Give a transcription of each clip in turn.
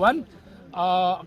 1,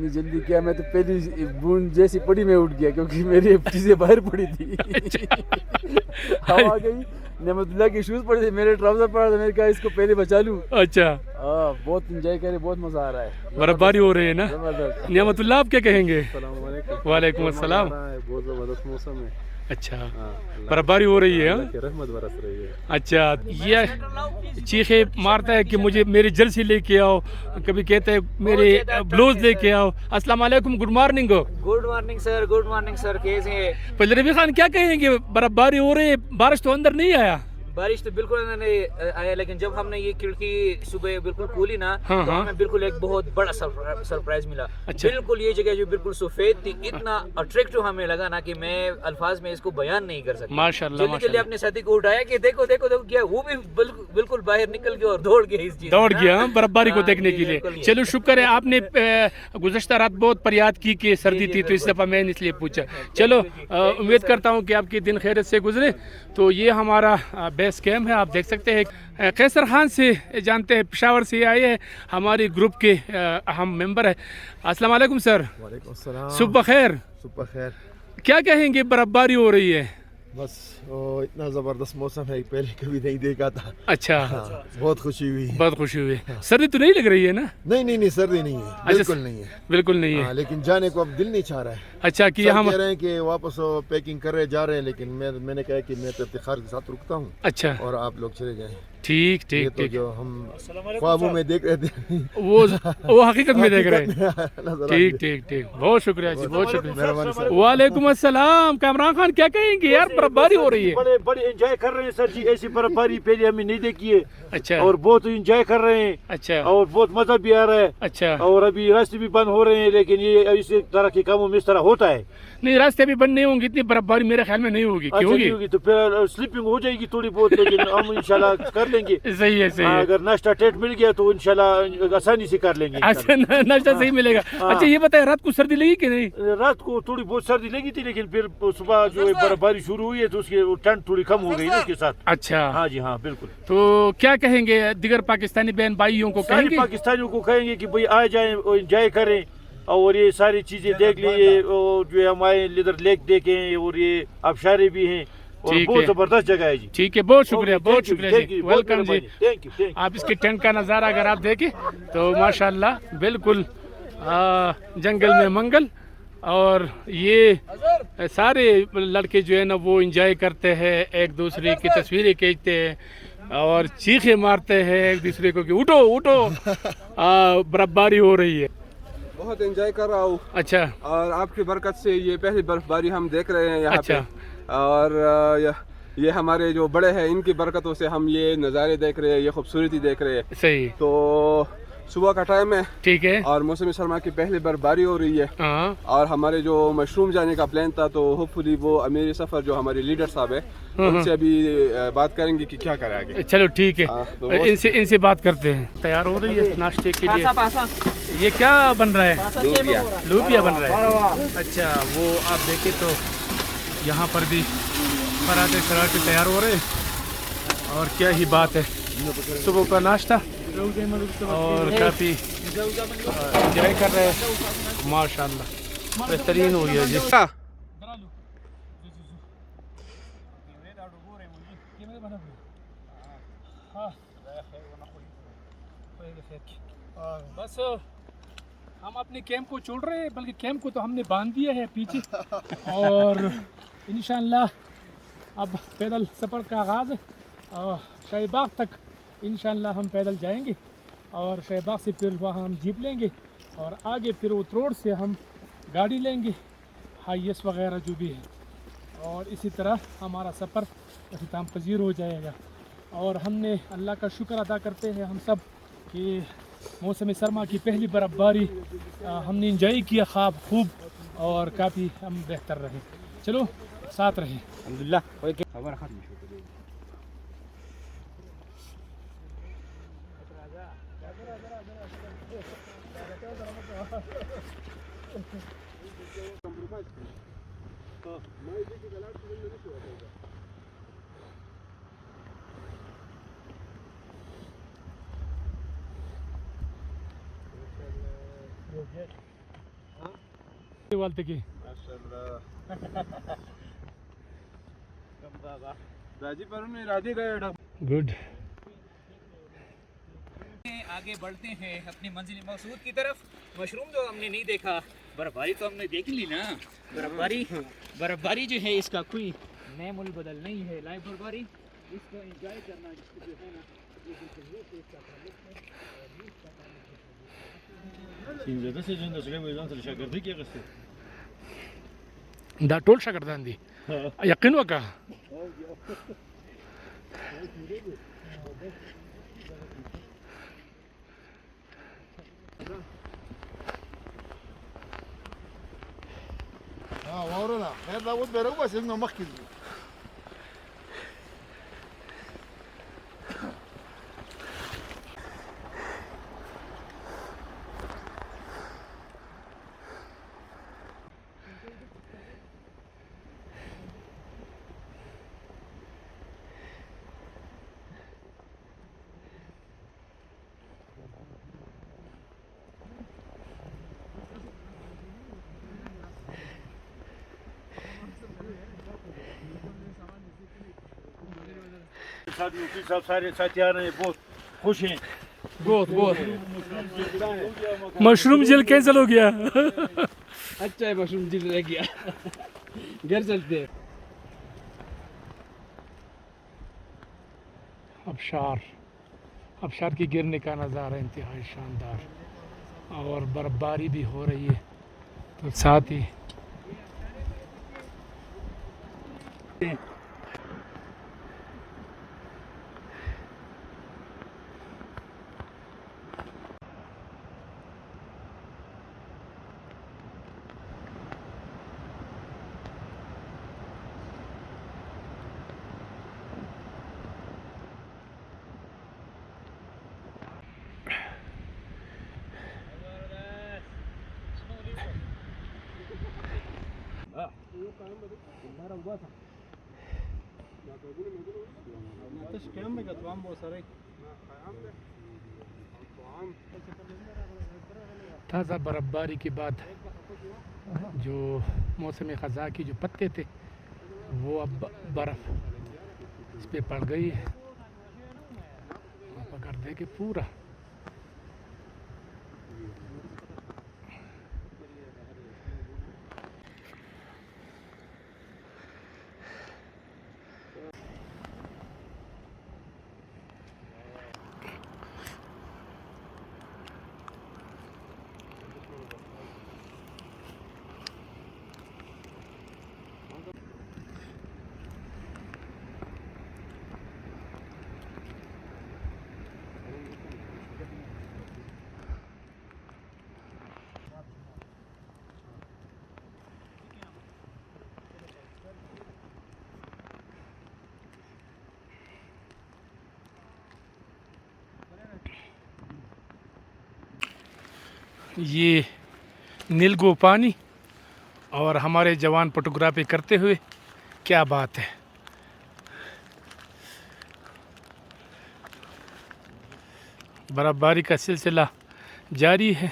اتنی جلدی کیا, میں تو پہلی بوند جیسی پڑی میں اٹھ گیا کیونکہ میری چیزیں باہر پڑی تھی. ہوا گئی, نعمت اللہ کے شوز پڑے تھے, میرے ٹراؤزر پڑا تھا, میں نے کہا اس کو پہلے بچا لوں. اچھا, ہاں بہت انجوائے کرے, بہت مزہ آ رہا ہے, برف باری ہو رہی ہے نا. زبردست. نعمت اللہ آپ کیا کہیں گے؟ السلام علیکم. وعلیکم السلام. بہت زبردست موسم ہے. اچھا, برف باری ہو رئی ہے. ہاں کی رحمت برس رہی ہے. اچھا, یہ چیخیں مارتا ہے کہ مجھے میری جرسی لے کے آؤ, کبھی کہتے ہیں میرے بلوز لے کے آؤ. السلام علیکم, good morning. Good morning sir, good morning sir, کیسے ہیں؟ پہلے ربی خان کیا کہیں گے, برف باری ہو رہی ہے, بارش تو اندر نہیں آیا. بارش تو بالکل نہیں آیا, لیکن جب ہم نے یہ کھڑکی صبح بالکل کھولی نا تو ہمیں بالکل ایک بہت بڑا سرپرائز ملا. بالکل یہ جگہ جو بالکل سفید تھی, اتنا اٹریکٹو ہمیں لگا نا کہ میں الفاظ میں اس کو بیان نہیں کر سکتا. ماشاءاللہ, جلدی جلدی اپنے ساتھی کو اٹھایا کہ دیکھو دیکھو دیکھو کیا, وہ بھی بالکل باہر نکل گیا اور دوڑ گیا اس چیز, دوڑ گیا برف باری کو دیکھنے کے لیے. چلو شکر ہے, آپ نے گزشتہ رات بہت فریاد کی کہ سردی تھی, تو اس دفعہ میں نے اس لیے پوچھا. چلو امید کرتا ہوں کہ آپ کے دن خیریت سے گزرے. تو یہ ہمارا بیس کیمپ ہے, آپ دیکھ سکتے ہیں. قیصر خان سے جانتے ہیں, پشاور سے آئے ہیں, ہماری گروپ کے اہم ممبر ہے. السلام علیکم سر. وعلیکم السلام. صبح خیر. صبح خیر. کیا کہیں گے, برف باری ہو رہی ہے. بس اتنا زبردست موسم ہے, پہلے کبھی نہیں دیکھا تھا. اچھا, بہت خوشی ہوئی. بہت خوشی ہوئی. سردی تو نہیں لگ رہی ہے نا؟ نہیں سردی نہیں ہے, بالکل نہیں ہے. بالکل نہیں ہے, لیکن جانے کو اب دل نہیں چاہ رہا ہے. اچھا, کہ ہم کہہ رہے ہیں کہ واپس پیکنگ کر رہے جا رہے ہیں, لیکن میں نے کہا کہ میں تو افتخار کے ساتھ رکتا ہوں. اچھا, اور آپ لوگ چلے جائیں. ٹھیک یہ ٹھیک تو ٹھیک, جو ہم خوابوں میں دیکھ رہے تھے وہ حقیقت میں دیکھ رہے ہیں. نظر آ ٹھیک گیا. ٹھیک ٹھیک, بہت شکریہ جی, بہت شکریہ. مہربانی سر. وعلیکم السلام. کامران خان کیا کہیں گے یار, برف باری ہو رہی ہے. بڑے انجوائے کر رہے ہیں سر جی, ایسی برف باری پہلے ہمیں نہیں دیکھی ہے, اچھا, اور بہت انجوائے کر رہے ہیں, اچھا, اور بہت مزہ بھی آ رہا ہے. اچھا. اور ابھی راستے بھی بند ہو رہے ہیں, لیکن یہ اس طرح کے کاموں میں اس طرح ہوتا ہے. نہیں, راستے بھی بند نہیں ہوں گے, اتنی برف باری میرے خیال میں نہیں ہوگی. اچھا کیوں نہیں ہوگی تو پھر سلیپنگ ہو جائے گی تھوڑی بہت, لیکن ہم انشاءاللہ کر لیں گے. صحیح ہے, صحیح ہے. اگر ناشتہ ٹیٹ مل گیا تو انشاءاللہ آسانی سے کر لیں گے. اچھا, ناشتہ صحیح ملے گا. اچھا, یہ بتائیں رات کو سردی لگی کہ نہیں؟ رات کو تھوڑی بہت سردی لگی تھی, لیکن پھر صبح جو برف باری شروع ہوئی ہے تو اس کی ٹھنڈ تھوڑی کم ہو گئی نا اس کے ساتھ. اچھا, ہاں جی, ہاں بالکل. تو کیا کہیں گے دیگر پاکستانی بہن بھائیوں کو, کہیں سارے گے پاکستانیوں کو کہیں گے کہ بھئی آ جائیں اور انجوائے کریں, اور یہ ساری چیزیں دیکھ لیے, اور جو ہے ہمارے لیدر لیک دیکھیں, اور یہ آبشارے بھی ہیں, اور بہت زبردست جگہ ہے جی. ٹھیک ہے, بہت شکریہ, بہت شکریہ جی, بہت ویلکم جی. Thank you. آپ اس کے ٹینٹ کا نظارہ اگر آپ دیکھیں تو ماشاءاللہ بالکل جنگل میں منگل, اور یہ سارے لڑکے جو ہے نا وہ انجوائے کرتے ہیں, ایک دوسرے کی تصویریں کھینچتے ہیں اور چیخیں مارتے ہیں ایک دوسرے کو کہ اٹھو اٹھو, برف باری ہو رہی ہے. بہت انجوائے کر رہا ہوں. اچھا, اور آپ کی برکت سے یہ پہلی برف باری ہم دیکھ رہے ہیں یہاں پہ, اچھا, اور یہ ہمارے جو بڑے ہیں ان کی برکتوں سے ہم یہ نظارے دیکھ رہے ہیں, یہ خوبصورتی دیکھ رہے ہیں. صحیح. تو صبح کا ٹائم ہے, ٹھیک ہے, اور موسم سرما کی پہلی برف باری ہو رہی ہے, ہاں, اور ہمارے جو مشروم جانے کا پلان تھا تو ہوپ فلی وہ امیر سفر جو ہمارے لیڈر صاحب ہے ان سے ابھی بات کریں گے کہ کیا کریں آگے. چلو ٹھیک ہے, تو ان سے بات کرتے ہیں. تیار ہو رہی ہے ناشتے کے لیے. یہ کیا بن رہا ہے؟ لوبیا بن رہا ہے. اچھا, وہ آپ دیکھیں تو یہاں پر بھی پراٹھے شراٹھے تیار ہو رہے ہیں, اور کیا ہی بات ہے, صبح کا ناشتہ اور کافی انجوائے کر رہے ہیں. ماشاءاللہ بہترین ہوئی ہے جی. بس ہم اپنے کیمپ کو چھوڑ رہے ہیں, بلکہ کیمپ کو تو ہم نے باندھ دیا ہے پیچھے, اور انشاءاللہ اب پیدل سفر کا آغاز ہے. شاہی باغ تک انشاءاللہ ہم پیدل جائیں گے, اور شاہی باغ سے پھر وہاں ہم جیپ لیں گے, اور آگے پھر اتھ روڈ سے ہم گاڑی لیں گے, ہائیس وغیرہ جو بھی ہے, اور اسی طرح ہمارا سفر اختتام پذیر ہو جائے گا. اور ہم نے اللہ کا شکر ادا کرتے ہیں ہم سب کہ موسم سرما کی پہلی برف باری ہم نے انجوائے کیا خوب, اور کافی ہم بہتر رہے. چلو ساتھ رہیں. الحمدللہ. والتے کی گڈ. آگے بڑھتے ہیں اپنی منزل مقصود کی طرف. مشروم جو ہم نے نہیں دیکھا, برفباری تو ہم نے دیکھ لی نا. برفباری جو ہے اس کا کوئی نعم البدل نہیں ہے. لائف برفباری اس کو انجوائے کرنا جو ہے نا, یہ بالکل وہ اس کا تعلق ہے. دا ټول شاګردان دي یقین وکړه. واورنا خیر دا ود بیرو بس انه مخکې ځو. صاحب سارے ساتھی آ رہے ہیں, بہت خوش ہیں. بہت مشروم جل کینسل ہو گیا. اچھا ہے مشروم جل رہ گیا. گھر چلتے ہیں. ابشار کی گرنے کا نظارہ انتہائی شاندار, اور برفباری بھی ہو رہی ہے تو ساتھ ہی تازہ برفباری کے بعد جو موسم خزاں کی جو پتے تھے وہ اب برف اس پہ پڑ گئی ہے. آپ اگر دیکھیں پورا یہ نیلگو پانی اور ہمارے جوان فوٹوگرافی کرتے ہوئے, کیا بات ہے. برفباری کا سلسلہ جاری ہے.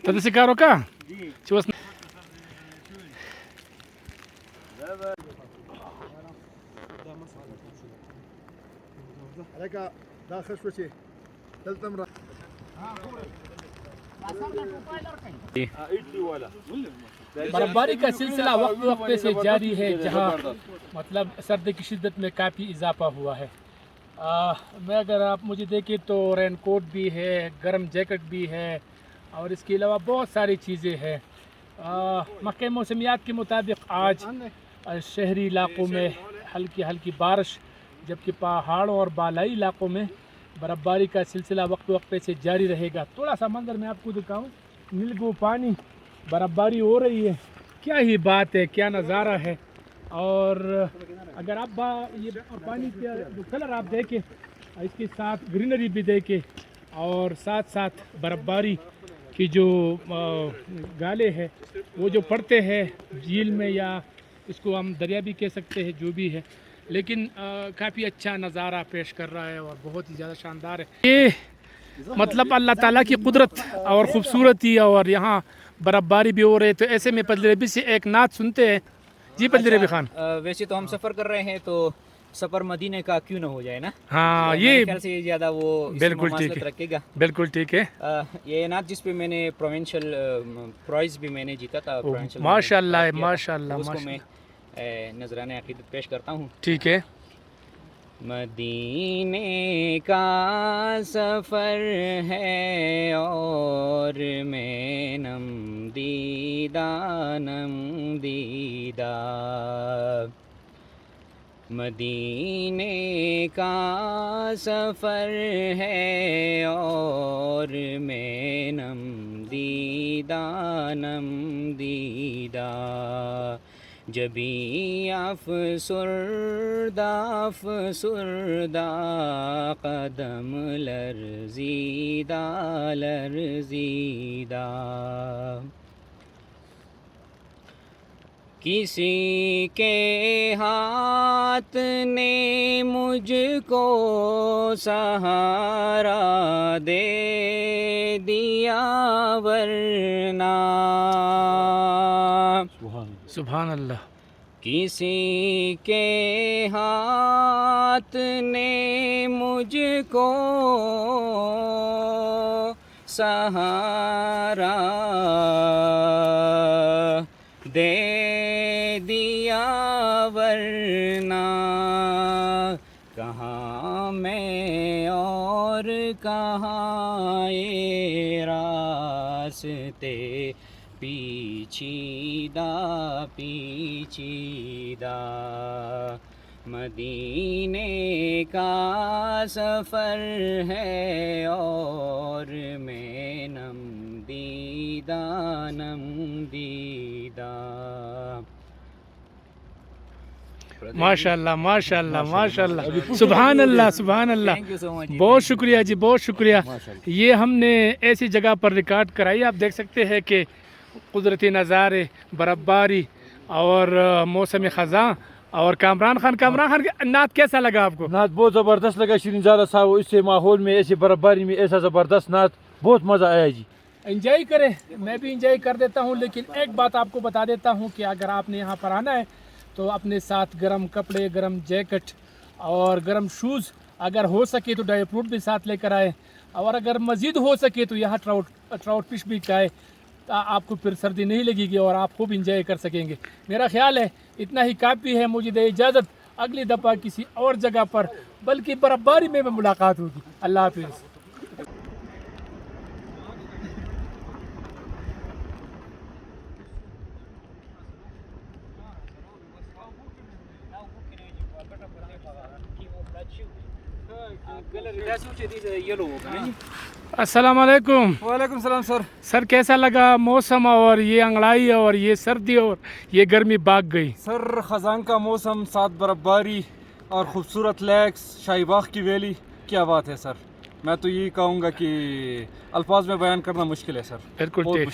Tadi sekarang kah? Coba. عليك داخل شوي ثلاث مرات. برفباری کا سلسلہ وقت وقت سے جاری ہے, جہاں مطلب سردی کی شدت میں کافی اضافہ ہوا ہے. میں اگر آپ مجھے دیکھیں تو رین کوٹ بھی ہے, گرم جیکٹ بھی ہے, اور اس کے علاوہ بہت ساری چیزیں ہیں. مکہ موسمیات کے مطابق آج شہری علاقوں میں ہلکی بارش, جبکہ پہاڑوں اور بالائی علاقوں میں برفباری کا سلسلہ وقت وقت سے جاری رہے گا. تھوڑا سا منظر میں آپ کو دکھاؤں, نیلگو پانی, برفباری ہو رہی ہے, کیا ہی بات ہے, کیا نظارہ ہے. اور اگر آپ یہ پانی کا جو کلر آپ دیکھیں اس کے ساتھ گرینری بھی دیکھیں اور ساتھ ساتھ برف باری کی جو گالے ہے وہ جو پڑتے ہیں جھیل میں یا اس کو ہم دریا بھی کہہ سکتے ہیں جو بھی ہے، لیکن کافی اچھا نظارہ پیش کر رہا ہے اور بہت ہی زیادہ شاندار ہے یہ، مطلب اللہ تعالیٰ کی قدرت اور خوبصورتی، اور یہاں برف باری بھی ہو رہی ہے۔ تو ایسے میں پدلی ربی سے ایک نعت سنتے ہیں۔ جی پدلی ربی خان، ویسے تو ہم سفر کر رہے ہیں تو سفر مدینے کا کیوں نہ ہو جائے نا؟ ہاں میرے یہ خیال سے زیادہ وہ بالکل ٹھیک ہے، رکھے گا۔ بالکل ٹھیک ہے۔ یہ نعت جس پہ میں نے پروونشل پرائز بھی میں نے جیتا تھا، ماشاء اللہ ماشاء اللہ اس کو ماشاء میں اللہ، نذرانہ عقیدت پیش کرتا ہوں۔ ٹھیک ہے۔ مدینے کا سفر ہے اور میں نم دیدہ مدینے کا سفر ہے اور میں نم دیدہ جبھی افسردہ قدم لرزیدہ کسی کے ہاتھ نے مجھ کو سہارا دے دیا ورنہ سبحان اللہ، کسی کے ہاتھ نے مجھ کو سہارا دے دیا ورنہ کہاں میں اور کہاں یہ راستے پیچیدہ مدینے کا سفر ہے اور میں نم دیدہ ماشاء اللہ ماشاء اللہ ماشاء اللہ، سبحان اللہ سبحان اللہ، بہت شکریہ جی، بہت شکریہ۔ یہ ہم نے ایسی جگہ پر ریکارڈ کرائی، آپ دیکھ سکتے ہیں کہ قدرتی نظارے، برف باری اور موسم خزاں۔ اور کامران خان کا نعت کیسا لگا آپ کو؟ نعت بہت زبردست لگا شیرین زادہ صاحب، اس سے ماحول میں ایسے برف باری میں ایسا زبردست نعت، بہت مزہ آیا جی۔ انجوائے کریں، میں بھی انجوائے کر دیتا ہوں، لیکن ایک بات آپ کو بتا دیتا ہوں کہ اگر آپ نے یہاں پر آنا ہے تو اپنے ساتھ گرم کپڑے، گرم جیکٹ اور گرم شوز، اگر ہو سکے تو ڈرائی فروٹ بھی ساتھ لے کر آئے، اور اگر مزید ہو سکے تو یہاں ٹراؤٹ فش بھی کھائے، آپ کو پھر سردی نہیں لگے گی اور آپ خوب انجوائے کر سکیں گے۔ میرا خیال ہے اتنا ہی کافی ہے، مجھے دے اجازت، اگلی دفعہ کسی اور جگہ پر بلکہ برف باری میں ملاقات ہوگی۔ اللہ حافظ۔ السلام علیکم۔ وعلیکم السلام سر۔ سر کیسا لگا موسم اور یہ انگڑائی اور یہ سردی اور یہ گرمی بھاگ گئی؟ سر خزاں کا موسم، ساتھ برف باری اور خوبصورت لیکس، شاہی باغ کی ویلی، کیا بات ہے سر۔ میں تو یہی کہوں گا کہ الفاظ میں بیان کرنا مشکل ہے سر۔ بالکل ٹھیک۔